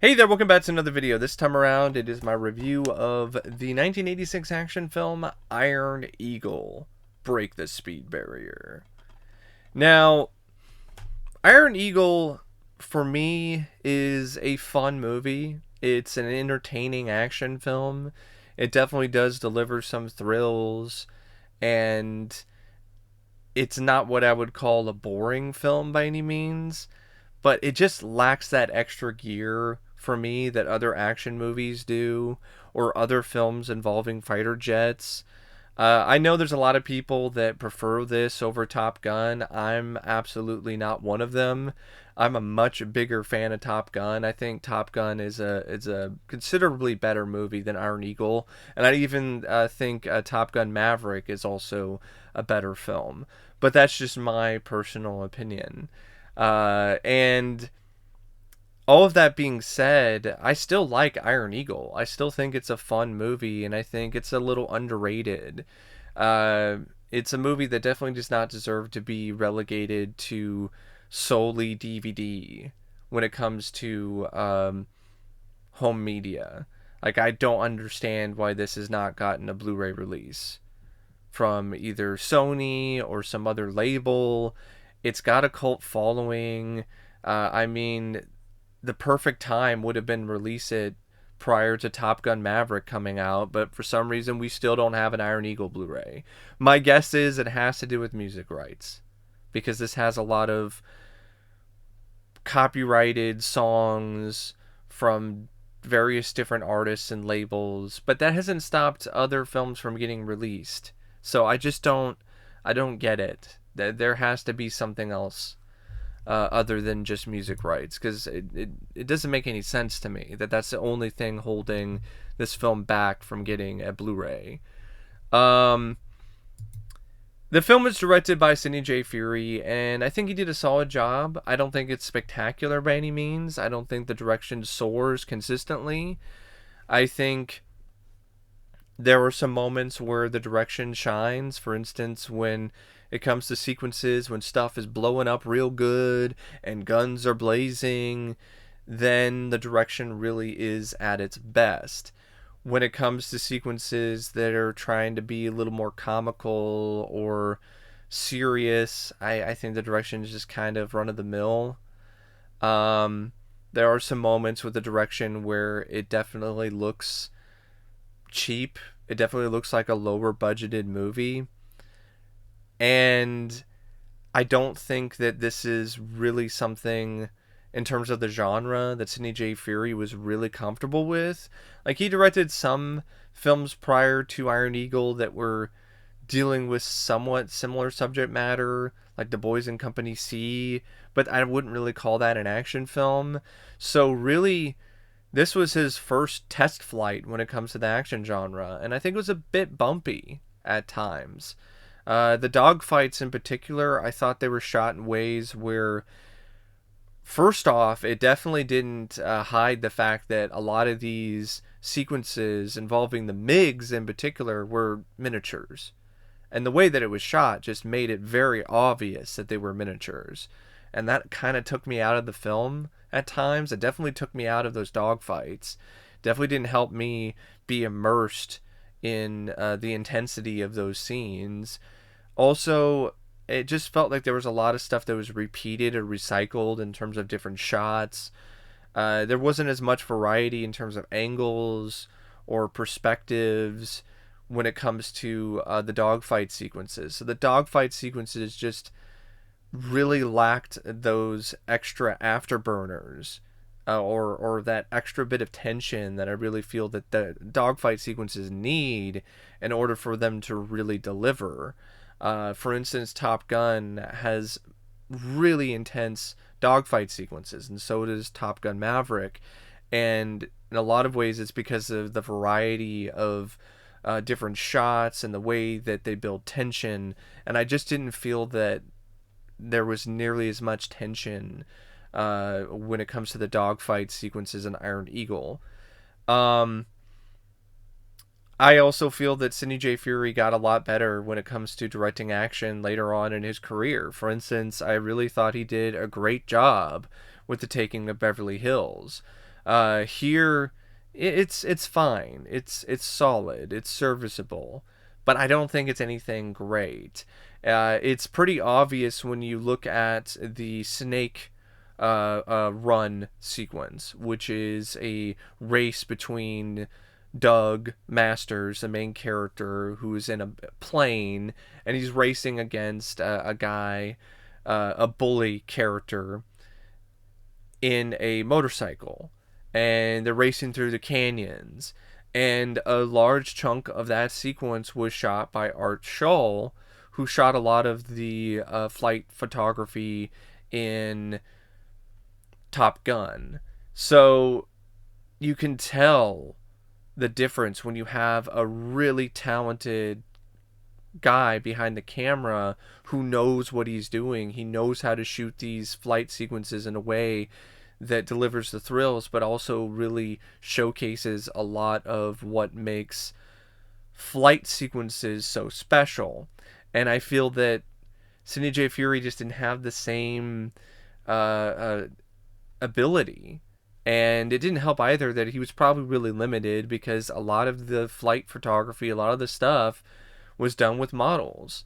Hey there, welcome back to another video. This time around, it is my review of the 1986 action film Iron Eagle, Break the Speed Barrier. Now, Iron Eagle, for me, is a fun movie. It's an entertaining action film. It definitely does deliver some thrills, and it's not what I would call a boring film by any means, but it just lacks that extra gear for me that other action movies do or other films involving fighter jets. I know there's a lot of people that prefer this over Top Gun. I'm absolutely not one of them. I'm a much bigger fan of Top Gun. I think Top Gun is a considerably better movie than Iron Eagle, and I even think Top Gun Maverick is also a better film. But that's just my personal opinion. And all of that being said, I still like Iron Eagle. I still think it's a fun movie, and I think it's a little underrated. Uh, it's a movie that definitely does not deserve to be relegated to solely DVD when it comes to home media. Like, I don't understand why this has not gotten a Blu-ray release from either Sony or some other label. It's got a cult following. I mean, the perfect time would have been release it prior to Top Gun Maverick coming out, but for some reason we still don't have an Iron Eagle Blu-ray. My guess is it has to do with music rights, because this has a lot of copyrighted songs from various different artists and labels, but that hasn't stopped other films from getting released. So I don't get it. There has to be something else other than just music rights, because it doesn't make any sense to me that that's the only thing holding this film back from getting a Blu-ray. Um, the film was directed by Sidney Furie, and I think he did a solid job. I don't think it's spectacular by any means. I don't think the direction soars consistently. I think there were some moments where the direction shines. For instance, when it comes to sequences, when stuff is blowing up real good and guns are blazing, then the direction really is at its best. When it comes to sequences that are trying to be a little more comical or serious, I think the direction is just kind of run of the mill. Um, there are some moments with the direction where it definitely looks cheap. It definitely looks like a lower budgeted movie. And I don't think that this is really something in terms of the genre that Sidney Furie was really comfortable with. Like, he directed some films prior to Iron Eagle that were dealing with somewhat similar subject matter, like The Boys in Company C, but I wouldn't really call that an action film. So really, this was his first test flight when it comes to the action genre, and I think it was a bit bumpy at times. The dogfights in particular, I thought they were shot in ways where, first off, it definitely didn't hide the fact that a lot of these sequences involving the MiGs in particular were miniatures. And the way that it was shot just made it very obvious that they were miniatures. And that kind of took me out of the film at times. It definitely took me out of those dogfights. Definitely didn't help me be immersed in the intensity of those scenes. Also, it just felt like there was a lot of stuff that was repeated or recycled in terms of different shots. There wasn't as much variety in terms of angles or perspectives when it comes to the dogfight sequences. So the dogfight sequences just really lacked those extra afterburners, or that extra bit of tension that I really feel that the dogfight sequences need in order for them to really deliver. For instance, Top Gun has really intense dogfight sequences, and so does Top Gun Maverick. And in a lot of ways, it's because of the variety of different shots and the way that they build tension. And I just didn't feel that there was nearly as much tension when it comes to the dogfight sequences in Iron Eagle. Um, I also feel that Sidney Furie got a lot better when it comes to directing action later on in his career. For instance, I really thought he did a great job with The Taking of Beverly Hills. Here, it's fine. It's solid. It's serviceable, but I don't think it's anything great. It's pretty obvious when you look at the snake run sequence, which is a race between Doug Masters, the main character, who is in a plane, and he's racing against a guy, a bully character, in a motorcycle. And they're racing through the canyons. And a large chunk of that sequence was shot by Art Scholl, who shot a lot of the flight photography in Top Gun. So you can tell the difference when you have a really talented guy behind the camera who knows what he's doing. He knows how to shoot these flight sequences in a way that delivers the thrills, but also really showcases a lot of what makes flight sequences so special. And I feel that Sidney J. Furie just didn't have the same ability. And it didn't help either that he was probably really limited, because a lot of the flight photography, a lot of the stuff was done with models.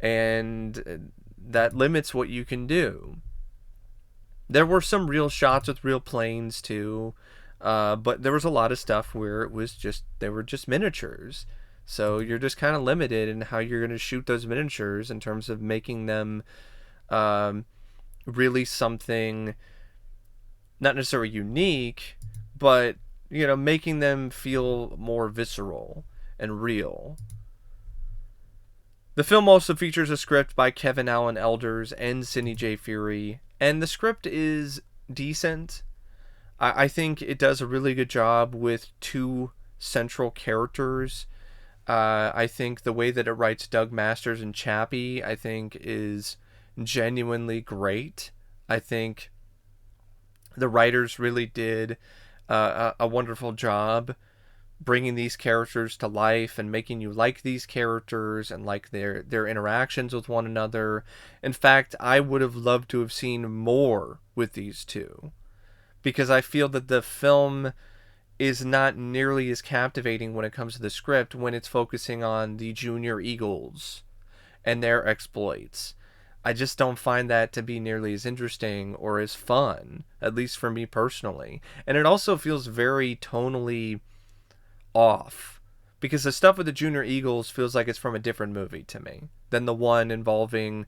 And that limits what you can do. There were some real shots with real planes too, but there was a lot of stuff where it was just, they were just miniatures. So you're just kind of limited in how you're going to shoot those miniatures in terms of making them really something not necessarily unique, but making them feel more visceral and real. The film also features a script by Kevin Allen Elders and Sidney J. Furie, and the script is decent. I think it does a really good job with two central characters. I think the way that it writes Doug Masters and Chappie, I think, is genuinely great. I think the writers really did a wonderful job bringing these characters to life and making you like these characters and like their interactions with one another. In fact, I would have loved to have seen more with these two, because I feel that the film is not nearly as captivating when it comes to the script, when it's focusing on the Junior Eagles and their exploits. I just don't find that to be nearly as interesting or as fun, at least for me personally. And it also feels very tonally off, because the stuff with the Junior Eagles feels like it's from a different movie to me than the one involving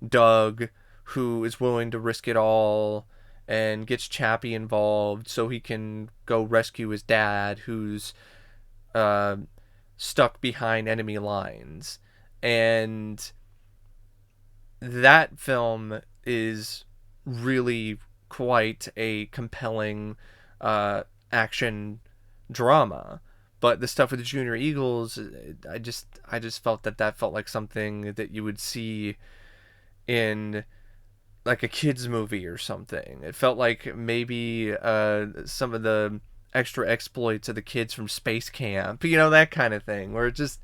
Doug, who is willing to risk it all and gets Chappie involved so he can go rescue his dad, who's stuck behind enemy lines. And that film is really quite a compelling action drama. But the stuff with the Junior Eagles, I just felt that felt like something that you would see in like a kids movie or something. It felt like maybe some of the extra exploits of the kids from Space Camp, that kind of thing, where it just,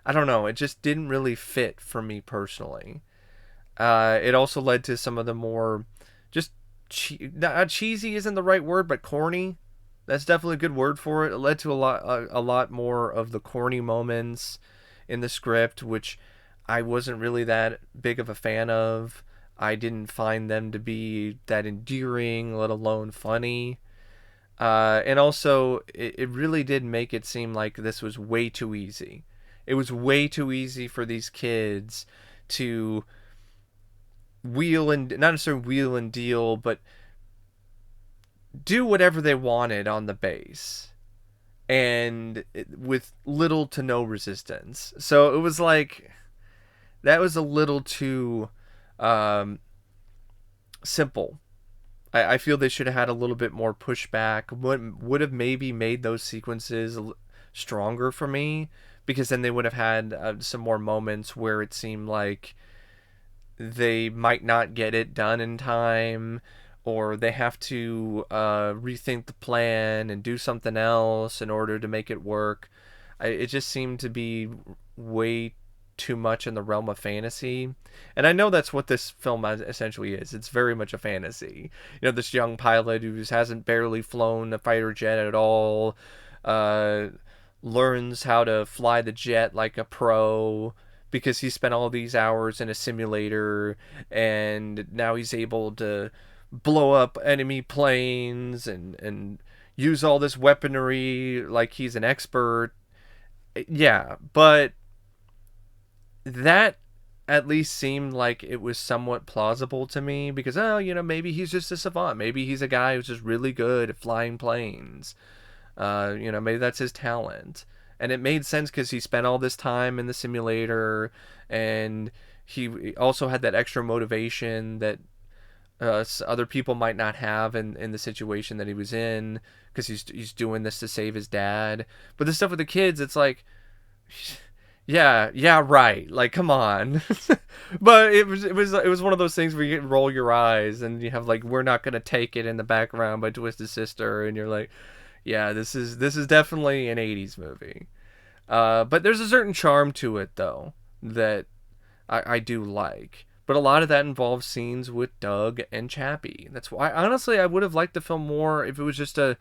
I don't know, it just didn't really fit for me personally. It also led to some of the more just cheesy isn't the right word, but corny. That's definitely a good word for it. It led to a lot more of the corny moments in the script, which I wasn't really that big of a fan of. I didn't find them to be that endearing, let alone funny. And also, it really did make it seem like this was way too easy. It was way too easy for these kids to not necessarily wheel and deal, but do whatever they wanted on the base, and with little to no resistance. So it was like, that was a little too simple. I feel they should have had a little bit more pushback. Would have maybe made those sequences stronger for me, because then they would have had some more moments where it seemed like they might not get it done in time, or they have to rethink the plan and do something else in order to make it work. It just seemed to be way too much in the realm of fantasy. And I know that's what this film essentially is. It's very much a fantasy. This young pilot who hasn't barely flown a fighter jet at all, uh, learns how to fly the jet like a pro because he spent all these hours in a simulator, and now he's able to blow up enemy planes and use all this weaponry like he's an expert. Yeah, but that at least seemed like it was somewhat plausible to me because, maybe he's just a savant. Maybe he's a guy who's just really good at flying planes. Maybe that's his talent. And it made sense because he spent all this time in the simulator, and he also had that extra motivation that other people might not have in the situation that he was in, because he's doing this to save his dad. But the stuff with the kids, it's like, yeah, right. Like, come on. But it was one of those things where you roll your eyes and you have like, "We're not gonna take it" in the background by Twisted Sister, and you're like, yeah, this is definitely an '80s movie. But there's a certain charm to it though that I do like. But a lot of that involves scenes with Doug and Chappie. That's why, honestly, I would have liked the film more if it was just a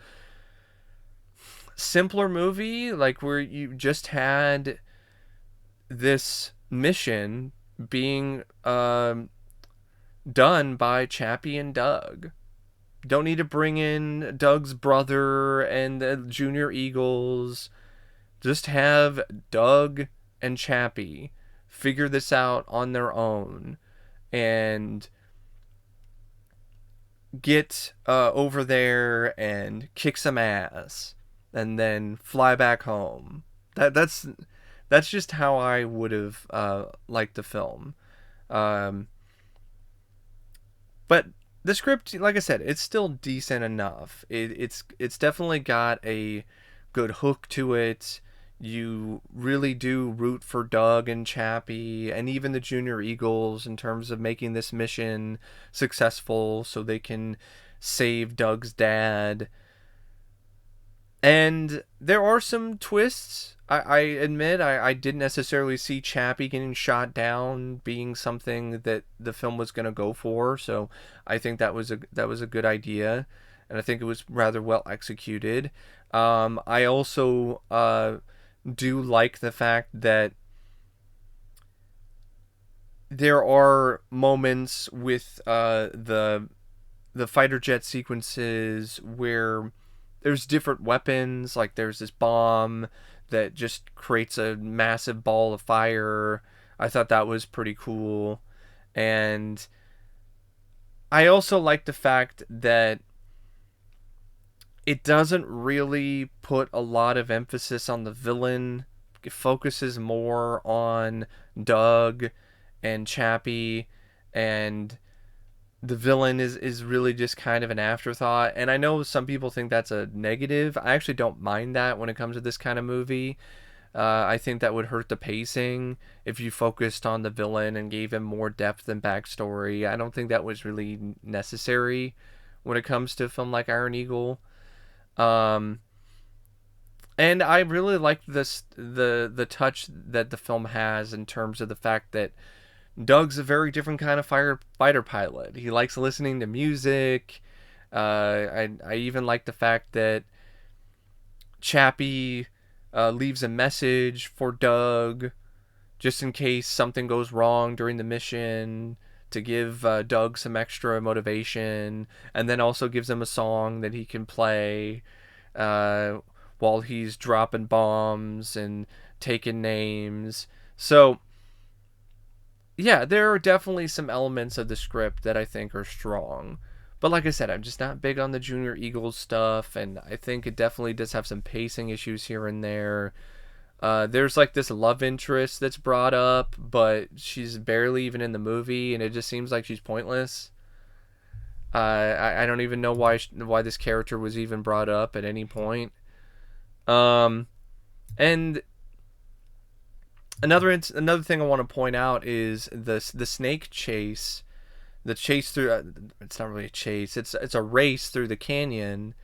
simpler movie, like where you just had this mission being done by Chappie and Doug. Don't need to bring in Doug's brother and the Junior Eagles. Just have Doug and Chappie figure this out on their own and get over there and kick some ass and then fly back home. That's just how I would have liked the film. But the script, like I said, it's still decent enough. It's definitely got a good hook to it. You really do root for Doug and Chappie and even the Junior Eagles in terms of making this mission successful so they can save Doug's dad. And there are some twists. I admit I didn't necessarily see Chappie getting shot down being something that the film was going to go for. So I think that was a good idea, and I think it was rather well executed. I also do like the fact that there are moments with the fighter jet sequences where there's different weapons. Like there's this bomb that just creates a massive ball of fire. I thought that was pretty cool. And I also like the fact that it doesn't really put a lot of emphasis on the villain. It focuses more on Doug and Chappie, and the villain is really just kind of an afterthought. And I know some people think that's a negative. I actually don't mind that when it comes to this kind of movie. I think that would hurt the pacing if you focused on the villain and gave him more depth and backstory. I don't think that was really necessary when it comes to a film like Iron Eagle. And I really like the touch that the film has in terms of the fact that Doug's a very different kind of fighter pilot. He likes listening to music. I even like the fact that Chappie leaves a message for Doug just in case something goes wrong during the mission, to give Doug some extra motivation, and then also gives him a song that he can play while he's dropping bombs and taking names. So yeah, there are definitely some elements of the script that I think are strong. But like I said, I'm just not big on the Junior Eagles stuff, and I think it definitely does have some pacing issues here and there. There's like this love interest that's brought up, but she's barely even in the movie, and it just seems like she's pointless. I don't even know why this character was even brought up at any point. And another thing I want to point out is the snake chase, the chase through. It's not really a chase. It's a race through the canyon.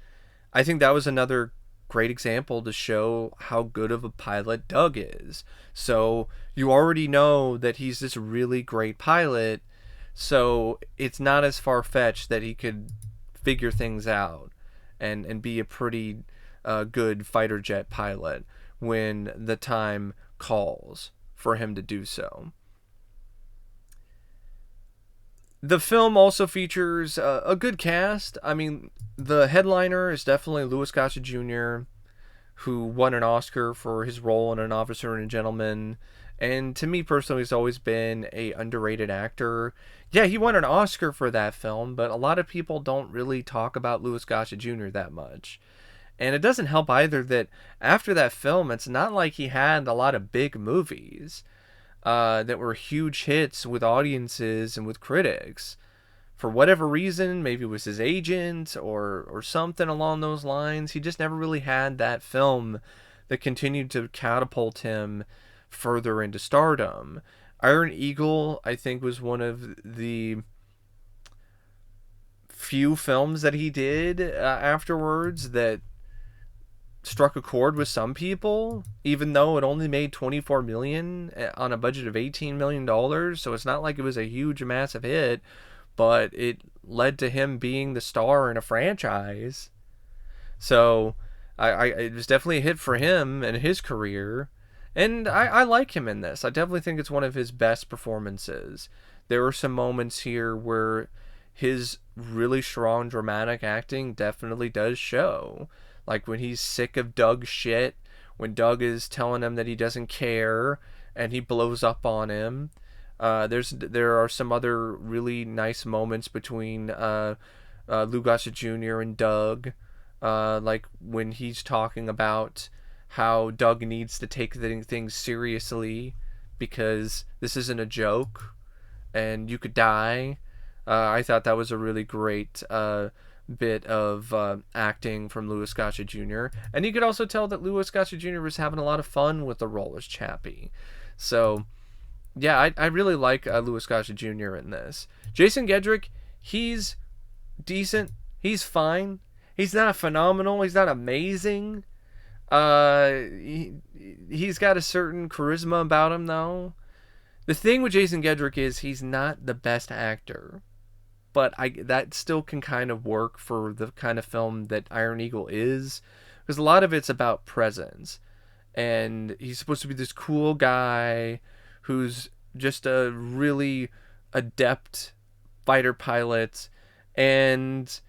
I think that was another great example to show how good of a pilot Doug is. So you already know that he's this really great pilot, so it's not as far-fetched that he could figure things out and be a pretty good fighter jet pilot when the time calls for him to do so. The film also features a good cast. I mean, the headliner is definitely Louis Gossett Jr., who won an Oscar for his role in An Officer and a Gentleman. And to me personally, he's always been a underrated actor. Yeah, he won an Oscar for that film, but a lot of people don't really talk about Louis Gossett Jr. that much. And it doesn't help either that after that film, it's not like he had a lot of big movies that were huge hits with audiences and with critics. For whatever reason, maybe it was his agent or something along those lines, he just never really had that film that continued to catapult him further into stardom. Iron Eagle, I think, was one of the few films that he did afterwards that struck a chord with some people, even though it only made 24 million on a budget of 18 million dollars. So it's not like it was a huge, massive hit, but it led to him being the star in a franchise. So it was definitely a hit for him and his career. And I like him in this. I definitely think it's one of his best performances. There were some moments here where his really strong dramatic acting definitely does show. Like when he's sick of Doug's shit, when Doug is telling him that he doesn't care and he blows up on him. There are some other really nice moments between Lou Gossett Jr. and Doug, like when he's talking about how Doug needs to take things seriously because this isn't a joke and you could die. I thought that was a really great bit of acting from Louis Gossett Jr. And you could also tell that Louis Gossett Jr. was having a lot of fun with the role as Chappie. So yeah, I really like Louis Gossett Jr. in this. Jason Gedrick, he's decent. He's fine. He's not phenomenal. He's not amazing. He's got a certain charisma about him, though. The thing with Jason Gedrick is he's not the best actor. But that still can kind of work for the kind of film that Iron Eagle is. Because a lot of it's about presence. And he's supposed to be this cool guy who's just a really adept fighter pilot. And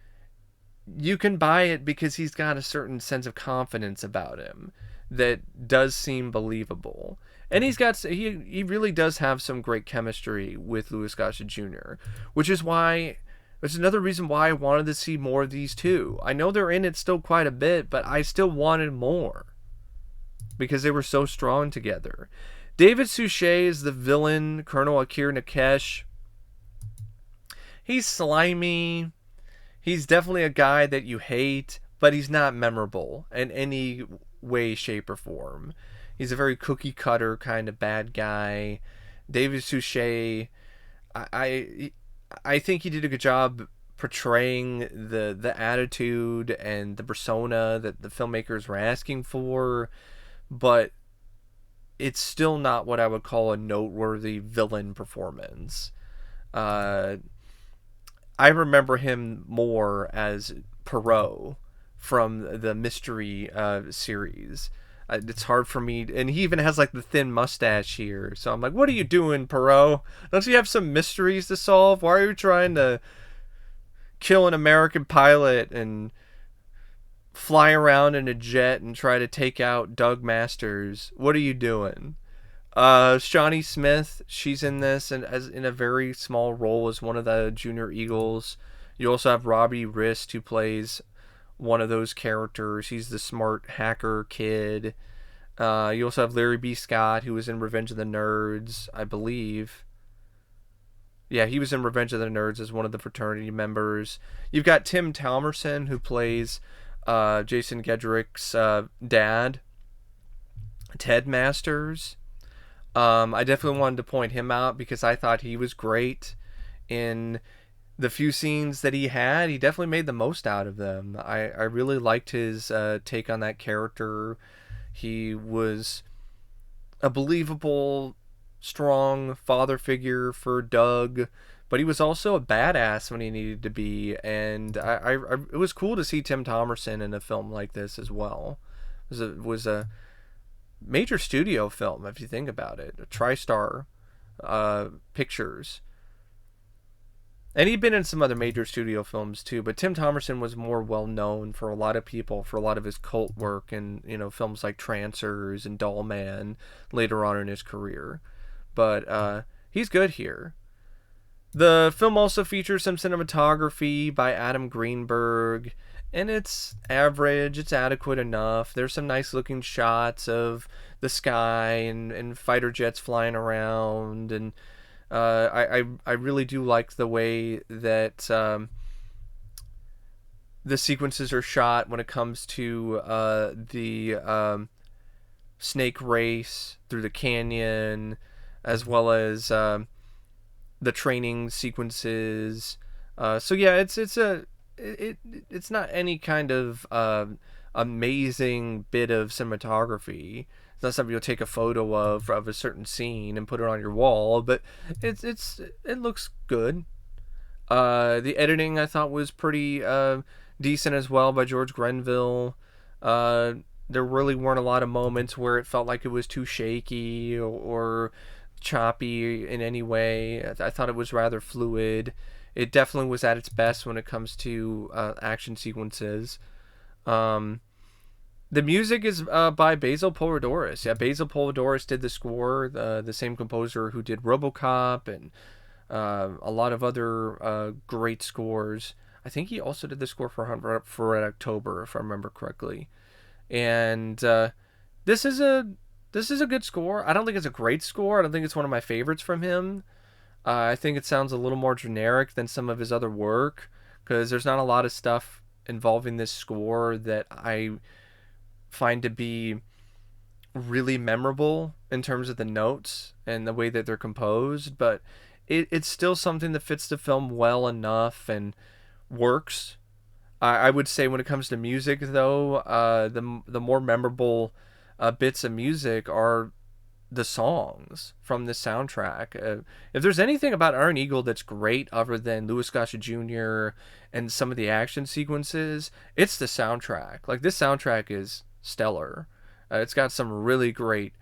you can buy it because he's got a certain sense of confidence about him that does seem believable. And he really does have some great chemistry with Louis Gossett Jr., which is another reason why I wanted to see more of these two. I know they're in it still quite a bit, but I still wanted more because they were so strong together. David Suchet is the villain, Colonel Akir Nakesh. He's slimy. He's definitely a guy that you hate, but he's not memorable in any way, shape, or form. He's a very cookie cutter kind of bad guy. David Suchet, I think he did a good job portraying the attitude and the persona that the filmmakers were asking for, but it's still not what I would call a noteworthy villain performance. I remember him more as Perot from the Mystery series. It's hard for me, and he even has like the thin mustache here, so I'm like, what are you doing, Perot? Don't you have some mysteries to solve? Why are you trying to kill an American pilot and fly around in a jet and try to take out Doug Masters? What are you doing? Shawnee Smith, she's in this and as in a very small role as one of the Junior Eagles. You also have Robbie Rist, who plays one of those characters. He's the smart hacker kid. You also have Larry B. Scott, who was in Revenge of the Nerds, I believe. Yeah, he was in Revenge of the Nerds as one of the fraternity members. You've got Tim Thomerson, who plays Jason Gedrick's dad, Ted Masters. I definitely wanted to point him out because I thought he was great in the few scenes that he had, he definitely made the most out of them. I really liked his take on that character. He was a believable, strong father figure for Doug, but he was also a badass when he needed to be. And it was cool to see Tim Thomerson in a film like this as well. It was a major studio film if you think about it. TriStar Pictures. And he'd been in some other major studio films too, but Tim Thomerson was more well known for a lot of people for a lot of his cult work and films like Trancers and Doll Man later on in his career. But he's good here. The film also features some cinematography by Adam Greenberg, and it's average, it's adequate enough. There's some nice looking shots of the sky and fighter jets flying around, and I really do like the way that the sequences are shot when it comes to the snake race through the canyon, as well as the training sequences. So yeah, it's not any kind of amazing bit of cinematography. It's not something you'll take a photo of a certain scene and put it on your wall, but it looks good. The editing I thought was pretty decent as well by George Grenville. There really weren't a lot of moments where it felt like it was too shaky or choppy in any way. I thought it was rather fluid. It definitely was at its best when it comes to action sequences. The music is by Basil Polidoris. Yeah, Basil Polidoris did the score, the same composer who did RoboCop and a lot of other great scores. I think he also did the score for Red October, if I remember correctly. And this is a good score. I don't think it's a great score. I don't think it's one of my favorites from him. I think it sounds a little more generic than some of his other work, because there's not a lot of stuff involving this score that I find to be really memorable in terms of the notes and the way that they're composed, but it's still something that fits the film well enough and works. I would say when it comes to music, though, the more memorable bits of music are the songs from the soundtrack. If there's anything about Iron Eagle that's great other than Louis Gossett Jr. and some of the action sequences, it's the soundtrack. Like, this soundtrack is stellar. It's got some really great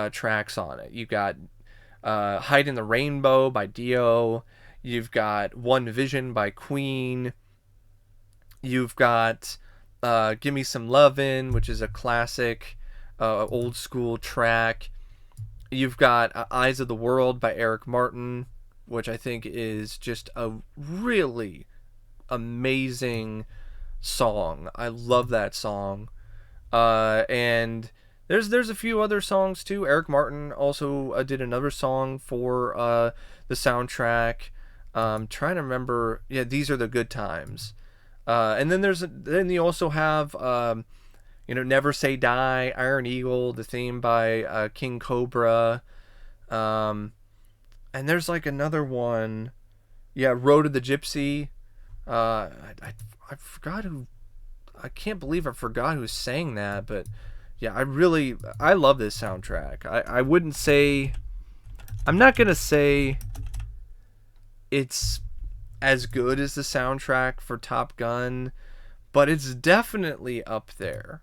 tracks on it. You've got Hide in the Rainbow by Dio. You've got One Vision by Queen. You've got Give Me Some Lovin', which is a classic old school track. You've got Eyes of the World by Eric Martin, which I think is just a really amazing song. I love that song. And there's a few other songs too. Eric Martin also did another song for the soundtrack. Trying to remember. Yeah, These Are the Good Times. And then you also have Never Say Die, Iron Eagle, the theme by King Cobra. And there's like another one. Yeah, Road of the Gypsy. I forgot who. I can't believe I forgot who sang that, but yeah, I love this soundtrack. I wouldn't say. I'm not gonna say it's as good as the soundtrack for Top Gun, but it's definitely up there.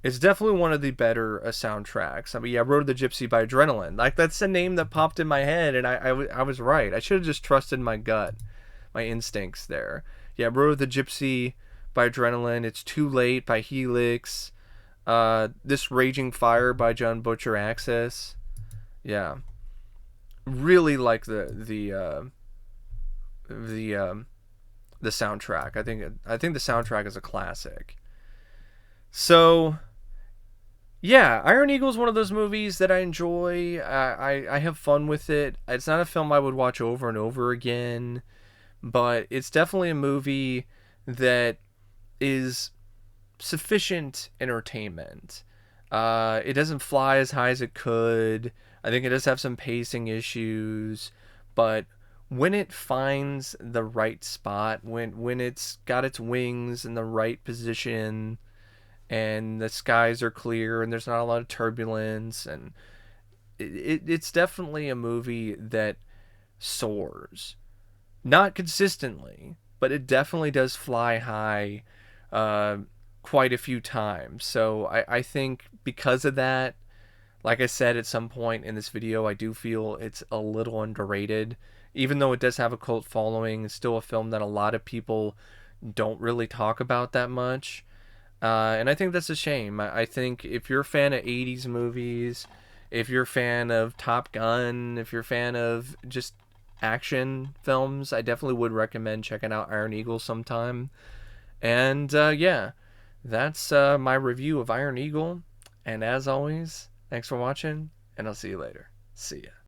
It's definitely one of the better soundtracks. I mean, yeah, Road of the Gypsy by Adrenaline. Like, that's the name that popped in my head, and I was right. I should have just trusted my gut, my instincts there. Yeah, Road of the Gypsy by Adrenaline. It's Too Late by Helix. This Raging Fire by John Butcher Access. Yeah, really like the soundtrack. I think the soundtrack is a classic. So, yeah, Iron Eagle is one of those movies that I enjoy. I have fun with it. It's not a film I would watch over and over again, but it's definitely a movie that is sufficient entertainment. It doesn't fly as high as it could. I think it does have some pacing issues, but when it finds the right spot, when it's got its wings in the right position, and the skies are clear and there's not a lot of turbulence, and it's definitely a movie that soars. Not consistently, but it definitely does fly high uh, quite a few times. So I think because of that, like I said at some point in this video, I do feel it's a little underrated. Even though it does have a cult following, it's still a film that a lot of people don't really talk about that much. And I think that's a shame. I think if you're a fan of 80s movies, if you're a fan of Top Gun, if you're a fan of just action films, I definitely would recommend checking out Iron Eagle sometime. And yeah, that's my review of Iron Eagle. And as always, thanks for watching, and I'll see you later. See ya.